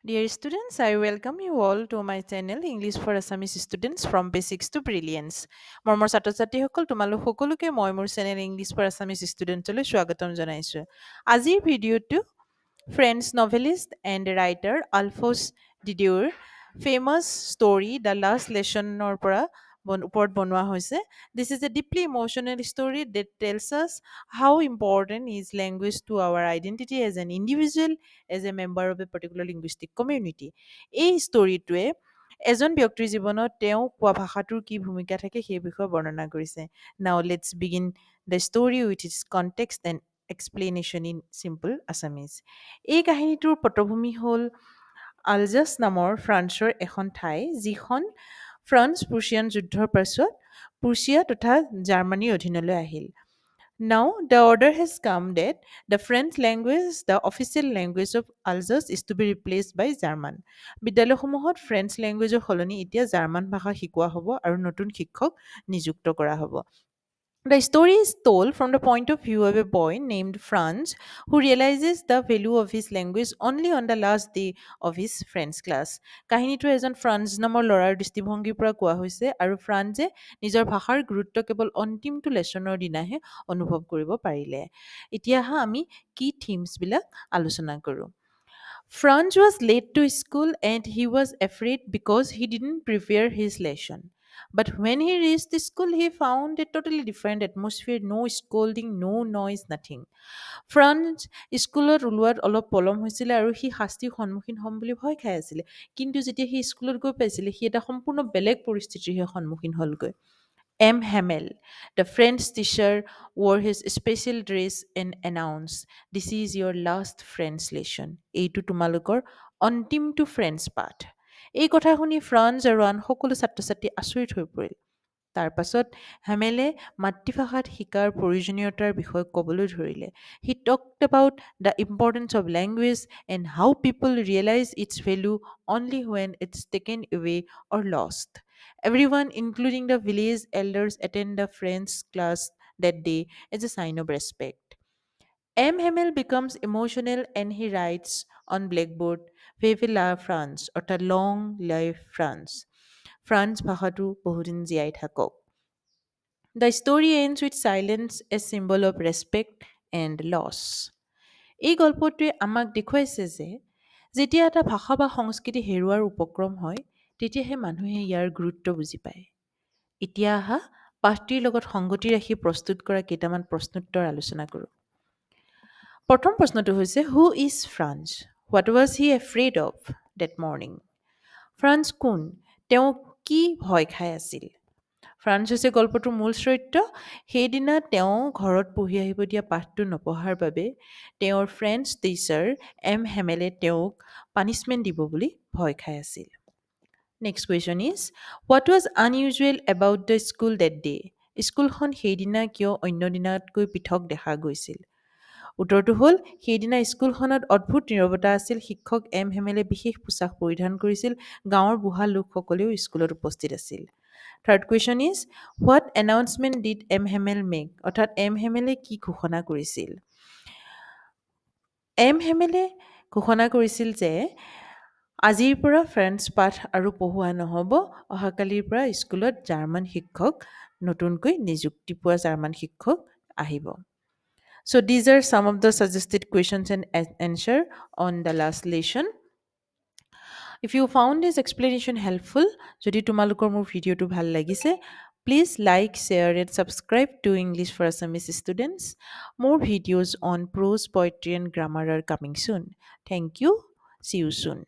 Dear students, I welcome you all to my channel English for Assamese Students from Basics to Brilliance. মৰমৰ ছাত্ৰ ছাত্ৰীসকল তোমালোক সকলোকে মই মোৰ চেনেল ইংলিছ ফৰ আছামিজ ষ্টুডেণ্টলৈ স্বাগতম জনাইছোঁ। আজিৰ ভিডিঅ'টো French novelist and writer Alphonse Diderot famous story The Last Lesson-ৰ পৰা ওপৰত বনোৱা হৈছে। This is a deeply emotional story that tells us how important is language to our identity as an individual, as a member of a particular linguistic community. এই ষ্টৰিটোৱে এজন ব্যক্তিৰ জীৱনত তেওঁ কোৱা ভাষাটোৰ কি ভূমিকা থাকে সেই বিষয়ে বৰ্ণনা কৰিছে। Now let's begin the story with its context and explanation in simple Assamese. এই কাহিনীটোৰ পটভূমি হ'ল আলজাছ নামৰ ফ্ৰান্সৰ এখন ঠাই যিখন ফ্ৰান্স প্ৰুছিয়ান যুদ্ধৰ পাছত প্ৰুছিয়া তথা জাৰ্মানীৰ অধীনলৈ আহিল। Now the order has come that the French language, the official language of Alsace, is to be replaced by German. বিদ্যালয়সমূহত ফ্ৰেঞ্চ লেংগুৱেজৰ সলনি এতিয়া জাৰ্মান ভাষা শিকোৱা হ'ব আৰু নতুন শিক্ষক নিযুক্ত কৰা হ'ব। The story is told from the point of view of a boy named Franz who realizes the value of his language only on the last day of his French class. কাহিনীটো এজন ফ্ৰান্স নামৰ ল'ৰাৰ দৃষ্টিভংগীৰ পৰা কোৱা হৈছে আৰু ফ্ৰান্সে নিজৰ ভাষাৰ গুৰুত্ব কেৱল অন্তিমটো লেচনৰ দিনাহে অনুভৱ কৰিব পাৰিলে। এতিয়া আমি কি থিমছবিলাক আলোচনা কৰোঁ। Franz was late to school and he was afraid because he didn't prepare his lesson. But when he reached the school, he found a totally different atmosphere, no scolding, no noise, nothing. Franz স্কুলত ওলোৱাত অলপ পলম হৈছিলে আৰু সি শাস্তিৰ সন্মুখীন হ'ম বুলি ভয় খাই আছিলে। কিন্তু যেতিয়া সি স্কুলত গৈ পাইছিলে সি এটা সম্পূৰ্ণ বেলেগ পৰিস্থিতিৰহে সন্মুখীন হ'লগৈ। M. Hamel, the French teacher, wore his special dress and announced, "This is your last French lesson." এইটো তোমালোকৰ অন্তিমটো ফ্ৰেঞ্চ পাঠ। এই কথা শুনি ফ্ৰান্স আৰু আন সকলো ছাত্ৰ ছাত্ৰী আচৰিত হৈ পৰিল। তাৰ পাছত হেমেলে মাতৃভাষাত শিকাৰ প্ৰয়োজনীয়তাৰ বিষয়ে ক'বলৈ ধৰিলে। He talked about the importance of language and how people realize its value only when it's taken away or lost. Everyone, including the village elders, attend the French class that day as a sign of respect. M. Hamel becomes emotional and he writes on blackboard, "Vive la France," অৰ্থাৎ long live France. France ভাষাটো বহুদিন জীয়াই থাকক। The story ends with silence, a symbol of respect and loss. এই গল্পটোৱে আমাক দেখুৱাইছে যে যেতিয়া এটা ভাষা বা সংস্কৃতি হেৰুৱাৰ উপক্ৰম হয় তেতিয়াহে মানুহে ইয়াৰ গুৰুত্ব বুজি পায়। এতিয়া আহা পাঠটিৰ লগত সংগতি ৰাখি প্ৰস্তুত কৰা কেইটামান প্ৰশ্নোত্তৰ আলোচনা কৰোঁ। প্ৰথম প্ৰশ্নটো হৈছে who is France? What was he afraid of that morning? France কোন? তেওঁ কি ভয় খাই আছিল? ফ্ৰান্স হৈছে গল্পটোৰ মূল চৰিত্ৰ। সেইদিনা তেওঁ ঘৰত পঢ়ি আহিব দিয়া পাঠটো নপঢ়াৰ বাবে তেওঁৰ ফ্ৰেঞ্চ টিচাৰ M. হেমেলে তেওঁক পানিছমেণ্ট দিব বুলি ভয় খাই আছিল। Next question is what was unusual about the school that day? স্কুলখন সেইদিনা কিয় অন্য দিনাতকৈ পৃথক দেখা গৈছিল? উত্তৰটো হ'ল সেইদিনা স্কুলখনত অদ্ভুত নীৰৱতা আছিল। শিক্ষক M. হেমেলে বিশেষ পোছাক পৰিধান কৰিছিল। গাঁৱৰ বুঢ়া লোকসকলেও স্কুলত উপস্থিত আছিল। Third question is what announcement did M. Hemel make? অৰ্থাৎ M. হেমেলে কি ঘোষণা কৰিছিল? M. হেমেলে ঘোষণা কৰিছিল যে আজিৰ পৰা ফ্ৰেঞ্চ পাঠ আৰু পঢ়োৱা নহ'ব। অহাকালিৰ পৰা স্কুলত জাৰ্মান শিক্ষক নতুনকৈ নিযুক্তি পোৱা জাৰ্মান শিক্ষক আহিব। So these are some of the suggested questions and answer on the last lesson. If you found this explanation helpful, যদি তোমালোকৰ মোৰ ভিডিঅ'টো ভাল লাগিছে, please like, share and subscribe to English for Assamese students. More videos on prose, poetry and grammar are coming soon. Thank you. See you soon.